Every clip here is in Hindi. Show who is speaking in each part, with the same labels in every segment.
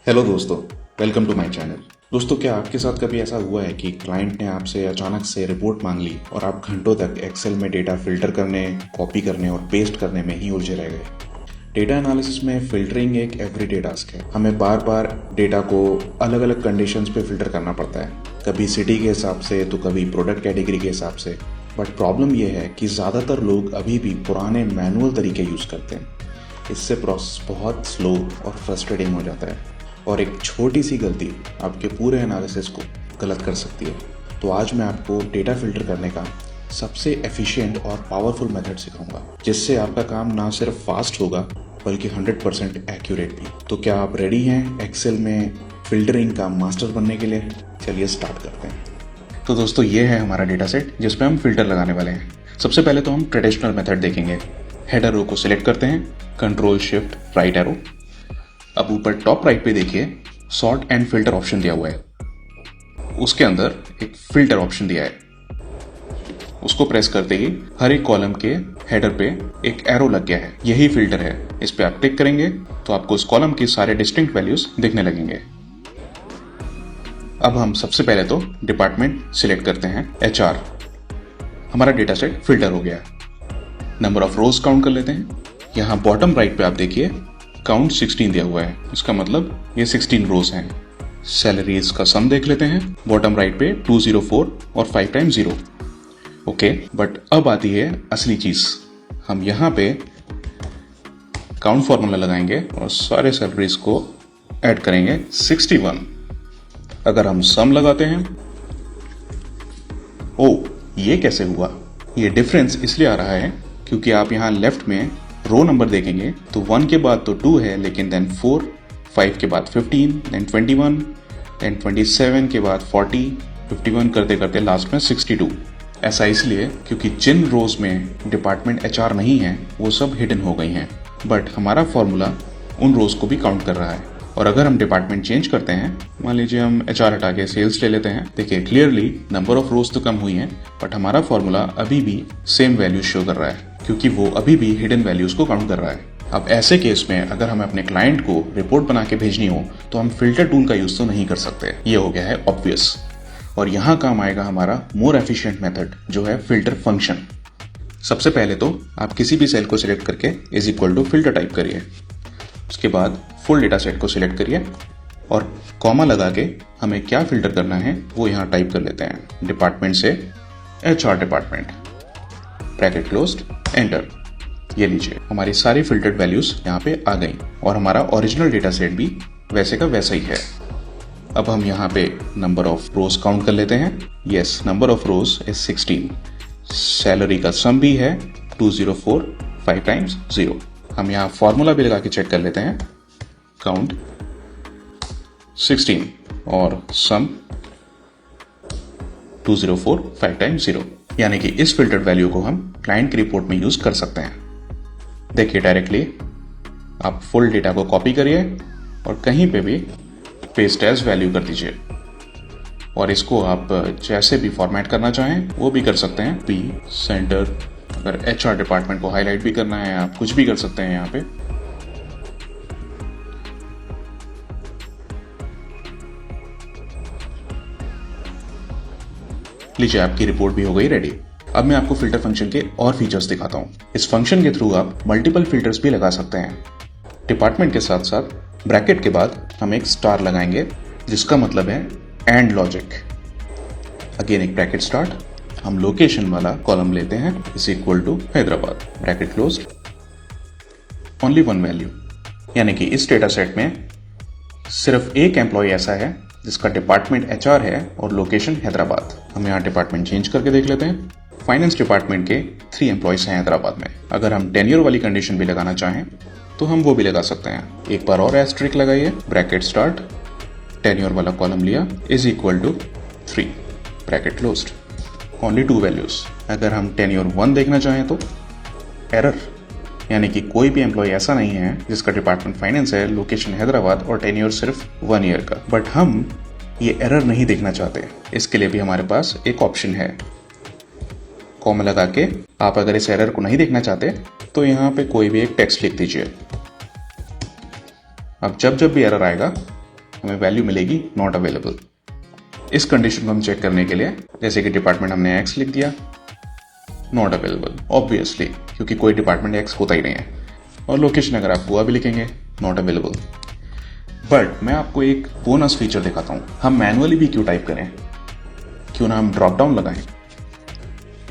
Speaker 1: हेलो दोस्तों, वेलकम टू माय चैनल। दोस्तों, क्या आपके साथ कभी ऐसा हुआ है कि क्लाइंट ने आपसे अचानक से रिपोर्ट मांग ली और आप घंटों तक एक्सेल में डेटा फिल्टर करने, कॉपी करने और पेस्ट करने में ही उलझे रह गए? डेटा एनालिसिस में फिल्टरिंग एक एवरीडे टास्क है। हमें बार बार डेटा को अलग अलग कंडीशंस पे फिल्टर करना पड़ता है, कभी सिटी के हिसाब से तो कभी प्रोडक्ट कैटेगरी के हिसाब से। बट प्रॉब्लम यह है कि ज़्यादातर लोग अभी भी पुराने मैनुअल तरीके यूज़ करते हैं। इससे प्रोसेस बहुत स्लो और फ्रस्ट्रेटिंग हो जाता है और एक छोटी सी गलती आपके पूरे एनालिसिस को गलत कर सकती है। तो आज मैं आपको डेटा फिल्टर करने का सबसे एफिशिएंट और पावरफुल मेथड सिखाऊंगा, जिससे आपका काम ना सिर्फ फास्ट होगा बल्कि 100% एक्यूरेट भी। तो क्या आप रेडी हैं एक्सेल में फिल्टरिंग का मास्टर बनने के लिए? चलिए स्टार्ट करते हैं। तो दोस्तों, ये है हमारा डेटा सेट जिसपे हम फिल्टर लगाने वाले हैं। सबसे पहले तो हम ट्रेडिशनल मेथड देखेंगे। हेडर रो को सिलेक्ट करते हैं, कंट्रोल शिफ्ट राइट एरो। अब ऊपर टॉप राइट पे देखिए सॉर्ट एंड फिल्टर ऑप्शन दिया हुआ है। उसके अंदर एक फिल्टर ऑप्शन दिया है। उसको प्रेस करते ही हर एक कॉलम के हेडर पे एक एरो लग गया है। यही फिल्टर है। इस पे आप टिक करेंगे तो आपको उस कॉलम की सारे डिस्टिंक्ट वैल्यूज दिखने लगेंगे। अब हम सबसे पहले तो डिपार्टमेंट सिलेक्ट करते हैं, HR। हमारा डेटा सेट फिल्टर हो गया। नंबर ऑफ रोज काउंट कर लेते हैं। यहाँ बॉटम राइट पे आप देखिए काउंट 16 दिया हुआ है। इसका मतलब ये 16 रोज हैं। सैलरीज का सम देख लेते हैं। बॉटम राइट पे 204 और 5 टाइम्स 0। ओके, बट अब आती है असली चीज। हम यहाँ पे काउंट फॉर्मूला लगाएंगे और सारे सैलरीज को ऐड करेंगे 61। अगर हम सम लगाते हैं, ओ ये कैसे हुआ? ये डिफरेंस इसलिए आ रहा है क्योंकि आप यहाँ लेफ्ट में रो नंबर देखेंगे तो 1 के बाद तो 2 है, लेकिन देन 4, 5 के बाद 15, देन 21, देन 27 के बाद 40, 51 करते करते लास्ट में 62। ऐसा इसलिए क्योंकि जिन रोज में डिपार्टमेंट HR नहीं है वो सब हिडन हो गई हैं, बट हमारा फॉर्मूला उन रोज को भी काउंट कर रहा है। और अगर हम डिपार्टमेंट चेंज करते हैं, मान लीजिए हम HR हटा के सेल्स ले लेते हैं, देखिए क्लियरली नंबर ऑफ रोज तो कम हुई हैं, बट हमारा फॉर्मूला अभी भी सेम वैल्यू शो कर रहा है क्योंकि वो अभी भी हिडन वैल्यूज को काउंट कर रहा है। अब ऐसे केस में अगर हमें अपने क्लाइंट को रिपोर्ट बना के भेजनी हो तो हम फिल्टर टूल का यूज तो नहीं कर सकते। ये हो गया है ऑब्वियस। और यहाँ काम आएगा हमारा मोर एफिशिएंट मेथड, जो है फिल्टर फंक्शन। सबसे पहले तो आप किसी भी सेल को सिलेक्ट करके is equal to filter type करिए। उसके बाद फुल डेटा सेट को सिलेक्ट करिए और कॉमा लगा के हमें क्या फिल्टर करना है वो यहाँ टाइप कर लेते हैं। डिपार्टमेंट से HR department, bracket closed, enter. ये लीजिए हमारी सारी फिल्टर्ड वैल्यूज यहाँ पे आ गई और हमारा ओरिजिनल डेटा सेट भी वैसे का वैसा ही है। अब हम यहाँ पे नंबर ऑफ रोज काउंट कर लेते हैं। Yes, number of rose is 16। Salary का सम भी है 204, 5 टाइम्स 0। हम यहाँ फॉर्मूला भी लगा के चेक कर लेते हैं। काउंट 16 और सम 204, 5 टाइम्स 0। यानी कि इस फिल्टर्ड वैल्यू को हम क्लाइंट की रिपोर्ट में यूज कर सकते हैं। देखिए डायरेक्टली आप फुल डेटा को कॉपी करिए और कहीं पे भी पेस्ट एज वैल्यू कर दीजिए और इसको आप जैसे भी फॉर्मेट करना चाहें वो भी कर सकते हैं। पी सेंटर, अगर HR डिपार्टमेंट को हाईलाइट भी करना है आप कुछ भी कर सकते हैं यहाँ पे। लीजिए आपकी रिपोर्ट भी हो गई रेडी। अब मैं आपको फिल्टर फंक्शन के और फीचर्स दिखाता हूँ। इस फंक्शन के थ्रू आप मल्टीपल फिल्टर्स भी लगा सकते हैं। डिपार्टमेंट के साथ साथ ब्रैकेट के बाद हम एक स्टार लगाएंगे जिसका मतलब है एंड लॉजिक। अगेन एक ब्रैकेट स्टार्ट, हम लोकेशन वाला कॉलम लेते हैं is equal to Hyderabad, bracket closed, only one value. यानी कि इस डेटा सेट में सिर्फ एक एम्प्लॉय ऐसा है जिसका डिपार्टमेंट HR है और लोकेशन हैदराबाद। हम यहाँ डिपार्टमेंट चेंज करके देख लेते हैं। फाइनेंस डिपार्टमेंट के 3 एम्प्लॉयज हैं हैदराबाद में। अगर हम टेन्योर वाली कंडीशन भी लगाना चाहें तो हम वो भी लगा सकते हैं। एक बार और एस्ट्रिक लगाइए, ब्रैकेट स्टार्ट, टेन्योर वाला कॉलम लिया is equal to 3, bracket closed, only 2 values. अगर हम टेन्योर 1 देखना चाहें तो एरर, यानी कि कोई भी एम्प्लॉय ऐसा नहीं है जिसका डिपार्टमेंट फाइनेंस है, लोकेशन हैदराबाद और टेन्योर सिर्फ 1 ईयर का। बट हम ये एरर नहीं देखना चाहते। इसके लिए भी हमारे पास एक ऑप्शन है, कॉमा लगा के आप अगर इस एरर को नहीं देखना चाहते तो यहाँ पे कोई भी एक टेक्स्ट लिख दीजिए। अब जब जब भी एरर आएगा हमें वैल्यू मिलेगी नॉट अवेलेबल। इस कंडीशन को हम चेक करने के लिए जैसे कि डिपार्टमेंट हमने एक्स लिख दिया, नॉट अवेलेबल ऑब्वियसली, क्योंकि कोई डिपार्टमेंट एक्स होता ही नहीं है। और लोकेशन अगर आप गोवा भी लिखेंगे, नॉट अवेलेबल। बट मैं आपको एक बोनस फीचर दिखाता हूँ। हम मैनुअली भी क्यों टाइप करें, क्यों ना हम ड्रॉप डाउन लगाएं।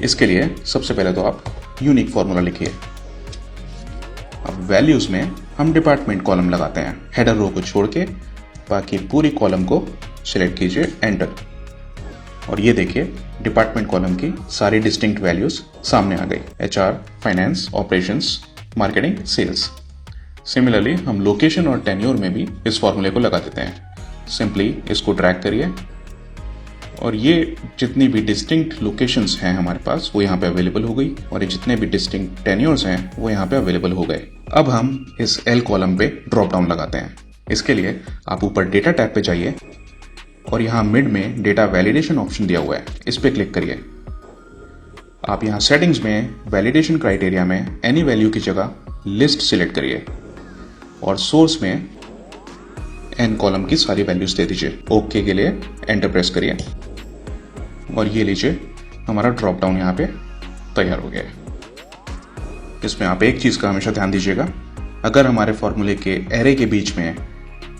Speaker 1: इसके लिए सबसे पहले तो आप यूनिक फॉर्मूला लिखिए। अब वैल्यूज में हम डिपार्टमेंट कॉलम लगाते हैं, हेडर रो को छोड़ के बाकी पूरी कॉलम को सिलेक्ट कीजिए, एंटर। और ये देखिए डिपार्टमेंट कॉलम की सारी डिस्टिंक्ट वैल्यूज सामने आ गई, HR, finance, operations, marketing, sales. Similarly हम लोकेशन और टेन्योर में भी इस फॉर्मूले को लगा देते हैं। सिंपली इसको ड्रैग करिए और ये जितनी भी डिस्टिंक्ट लोकेशंस हैं हमारे पास वो यहाँ पे अवेलेबल हो गई, और ये जितने भी डिस्टिंक्ट टेन्योर्स हैं वो यहाँ पे अवेलेबल हो गए। अब हम इस L कॉलम पे ड्रॉप डाउन लगाते हैं। इसके लिए आप ऊपर डेटा टैब पे जाइए और यहाँ मिड में डेटा वैलिडेशन ऑप्शन दिया हुआ है, इस पे क्लिक करिए। आप यहाँ सेटिंग्स में वैलिडेशन क्राइटेरिया में एनी वैल्यू की जगह लिस्ट सिलेक्ट करिए और सोर्स में एन कॉलम की सारी वैल्यूज दे दीजिए। ओके के लिए एंटर प्रेस करिए और ये लीजिए हमारा ड्रॉप डाउन यहाँ पे तैयार हो गया है। इसमें आप एक चीज़ का हमेशा ध्यान दीजिएगा, अगर हमारे फॉर्मूले के एरे के बीच में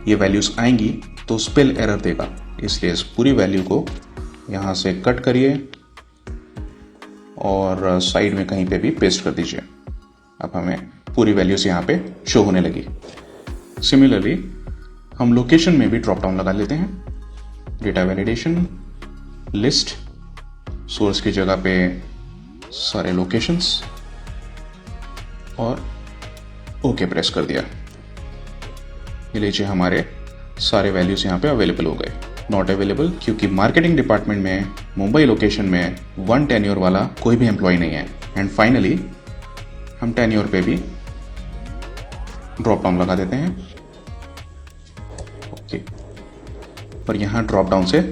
Speaker 1: ये वैल्यूज आएंगी तो स्पेल एरर देगा, इसलिए इस पूरी वैल्यू को यहाँ से कट करिए और साइड में कहीं पे भी पेस्ट कर दीजिए। अब हमें पूरी वैल्यूज यहाँ पे शो होने लगी। सिमिलरली हम लोकेशन में भी ड्रॉप डाउन लगा लेते हैं, डेटा वैलिडेशन, लिस्ट, सोर्स की जगह पे सारे लोकेशंस और ओके प्रेस कर दिया। ये लीजिए हमारे सारे वैल्यूज यहाँ पे अवेलेबल हो गए। नॉट अवेलेबल क्योंकि मार्केटिंग डिपार्टमेंट में मुंबई लोकेशन में 1 टेन्योर वाला कोई भी एम्प्लॉय नहीं है। एंड फाइनली हम टेन्योर पे भी ड्रॉप डाउन लगा देते हैं। ओके, और यहाँ ड्रॉप डाउन से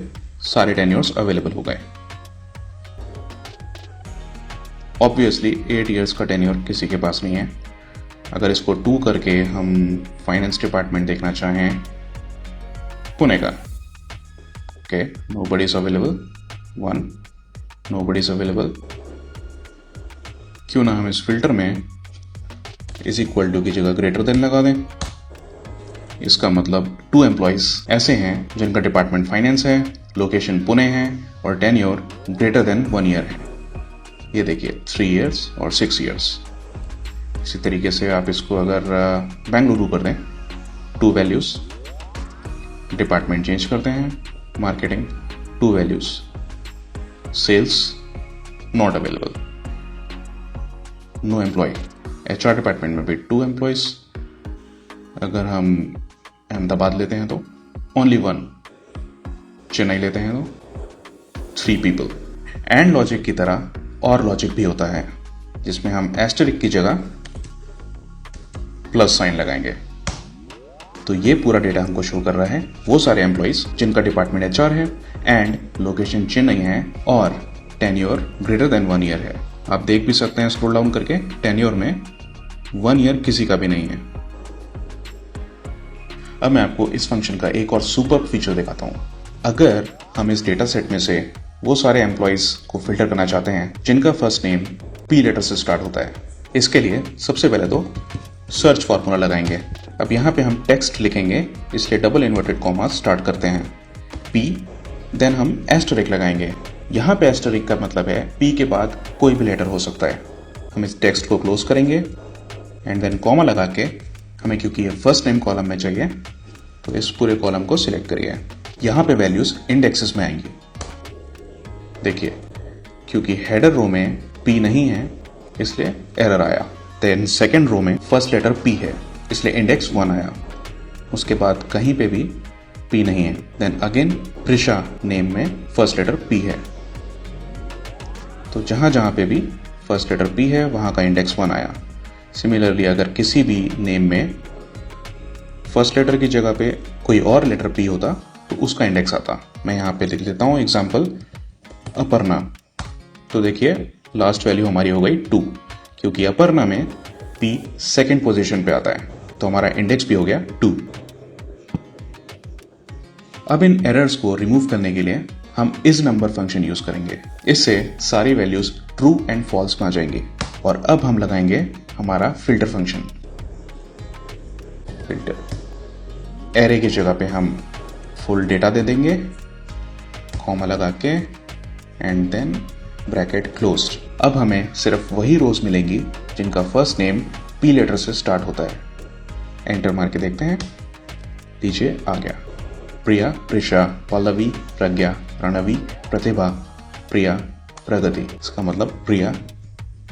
Speaker 1: सारे टेन्योर्स अवेलेबल हो गए। ऑब्वियसली 8 इयर्स का टेन्योर किसी के पास नहीं है। अगर इसको 2 करके हम फाइनेंस डिपार्टमेंट देखना चाहें पुणे का, okay, nobody is available, 1, nobody is available. क्यों ना हम इस फिल्टर में इज इक्वल टू की जगह ग्रेटर देन लगा दें। इसका मतलब 2 एम्प्लॉयज ऐसे हैं जिनका डिपार्टमेंट फाइनेंस है, लोकेशन पुणे है और टेन्योर ग्रेटर देन 1 ईयर है। ये देखिए 3 इयर्स और 6 इयर्स। इसी तरीके से आप इसको अगर बेंगलुरु कर दें, 2 वैल्यूज, डिपार्टमेंट चेंज करते हैं, marketing 2 values, sales not available, no employ, HR department में भी 2 एम्प्लॉयज। अगर हम अहमदाबाद लेते हैं तो ओनली 1, चेन्नई लेते हैं तो 3 पीपल। एंड लॉजिक की तरह और लॉजिक भी होता है जिसमें हम एस्टेरिक की जगह प्लस साइन लगाएंगे। तो ये पूरा डेटा हमको शो कर रहा है वो सारे एम्प्लॉइज जिनका डिपार्टमेंट HR है एंड लोकेशन चेन्नई है और टेन्योर ग्रेटर देन 1 ईयर है। आप देख भी सकते हैं स्क्रॉल डाउन करके, टेन्योर में 1 ईयर किसी का भी नहीं है। अब मैं आपको इस फंक्शन का एक और सुपर फीचर दिखाता हूं। अगर हम इस डेटा सेट में से वो सारे एम्प्लॉइज को फिल्टर करना चाहते हैं जिनका फर्स्ट नेम P लेटर से स्टार्ट होता है, इसके लिए सबसे पहले तो सर्च फॉर्मूला लगाएंगे। अब यहाँ पे हम टेक्स्ट लिखेंगे, इसलिए डबल इन्वर्टेड कॉमा स्टार्ट करते हैं P, देन हम एस्टेरिक लगाएंगे। यहाँ पे एस्टेरिक का मतलब है P के बाद कोई भी लेटर हो सकता है। हम इस टेक्स्ट को क्लोज करेंगे एंड देन कॉमा लगा के, हमें क्योंकि ये फर्स्ट नेम कॉलम में चाहिए तो इस पूरे कॉलम को सिलेक्ट करिए। यहाँ पे वैल्यूज इंडेक्सेस में आएंगी। देखिए क्योंकि हेडर रो में P नहीं है इसलिए एरर आया। देन सेकेंड रो में फर्स्ट लेटर P है इसलिए इंडेक्स 1 आया। उसके बाद कहीं पे भी P नहीं है। देन अगेन प्रिशा नेम में फर्स्ट लेटर P है, तो जहां जहां पे भी फर्स्ट लेटर P है वहां का इंडेक्स 1 आया। सिमिलरली अगर किसी भी नेम में फर्स्ट लेटर की जगह पे कोई और लेटर P होता तो उसका इंडेक्स आता। मैं यहाँ पे लिख देता हूँ एग्जाम्पल अपर्णा। तो देखिए लास्ट वैल्यू हमारी हो गई 2, क्योंकि अपर्णा में P सेकेंड पोजीशन पे आता है तो हमारा इंडेक्स भी हो गया 2। अब इन एरर्स को रिमूव करने के लिए हम इस नंबर फंक्शन यूज करेंगे। इससे सारी वैल्यूज ट्रू एंड फॉल्स में आ जाएंगी। और अब हम लगाएंगे हमारा फिल्टर फंक्शन। फिल्टर एरे की जगह पे हम फुल डेटा दे देंगे, कॉमा लगा के एंड देन ब्रैकेट क्लोज्ड। अब हमें सिर्फ वही रोज मिलेंगी जिनका फर्स्ट नेम पी लेटर से स्टार्ट होता है। एंटर मार के देखते हैं, नीचे आ गया प्रिया, प्रिशा, पल्लवी, प्रज्ञा, रणवी, प्रतिभा, प्रिया, प्रगति। इसका मतलब प्रिया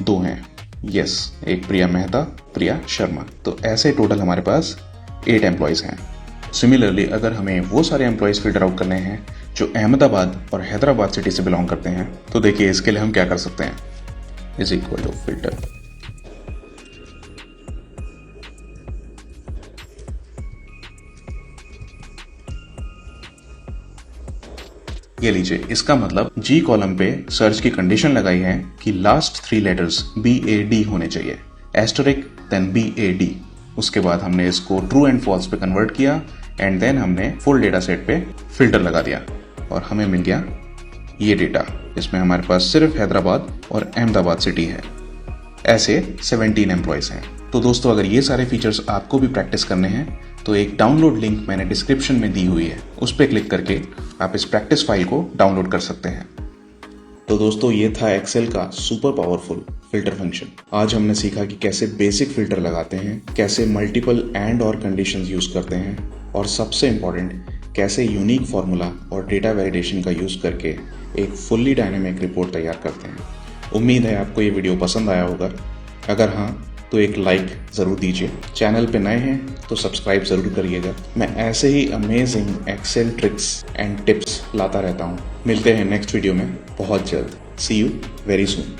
Speaker 1: 2 हैं। यस, एक प्रिया मेहता, प्रिया शर्मा। तो ऐसे टोटल हमारे पास 8 एम्प्लॉयज हैं। सिमिलरली अगर हमें वो सारे एम्प्लॉयज फिल्टर आउट करने हैं जो अहमदाबाद और हैदराबाद सिटी से बिलोंग करते हैं, तो देखिए इसके लिए हम क्या कर सकते हैं। इज इक्वल टू फिल्टर, ये लीजिए, इसका मतलब जी कॉलम पे सर्च की कंडीशन लगाई है कि लास्ट 3 लेटर्स BAD होने चाहिए, एस्टरिक देन BAD। उसके बाद हमने इसको ट्रू एंड फॉल्स पे कन्वर्ट किया एंड देन हमने फुल डेटा सेट पे फिल्टर लगा दिया और हमें मिल गया ये डेटा। इसमें हमारे पास सिर्फ हैदराबाद और अहमदाबाद सिटी है। ऐसे 17 एम्प्लॉयज हैं। तो दोस्तों, अगर ये सारे फीचर्स आपको भी प्रैक्टिस करने हैं तो एक डाउनलोड लिंक मैंने डिस्क्रिप्शन में दी हुई है, उस पर क्लिक करके आप इस प्रैक्टिस फाइल को डाउनलोड कर सकते हैं। तो दोस्तों, ये था एक्सेल का सुपर पावरफुल फिल्टर फंक्शन। आज हमने सीखा कि कैसे बेसिक फिल्टर लगाते हैं, कैसे मल्टीपल एंड और कंडीशंस यूज करते हैं, और सबसे इंपॉर्टेंट कैसे यूनिक फॉर्मूला और डेटा वैलिडेशन का यूज करके एक फुल्ली डायनेमिक रिपोर्ट तैयार करते हैं। उम्मीद है आपको ये वीडियो पसंद आया होगा। अगर हाँ तो एक लाइक ज़रूर दीजिए। चैनल पे नए हैं तो सब्सक्राइब ज़रूर करिएगा। मैं ऐसे ही amazing Excel tricks and tips लाता रहता हूँ। मिलते हैं नेक्स्ट वीडियो में बहुत जल्द। सी यू वेरी सून।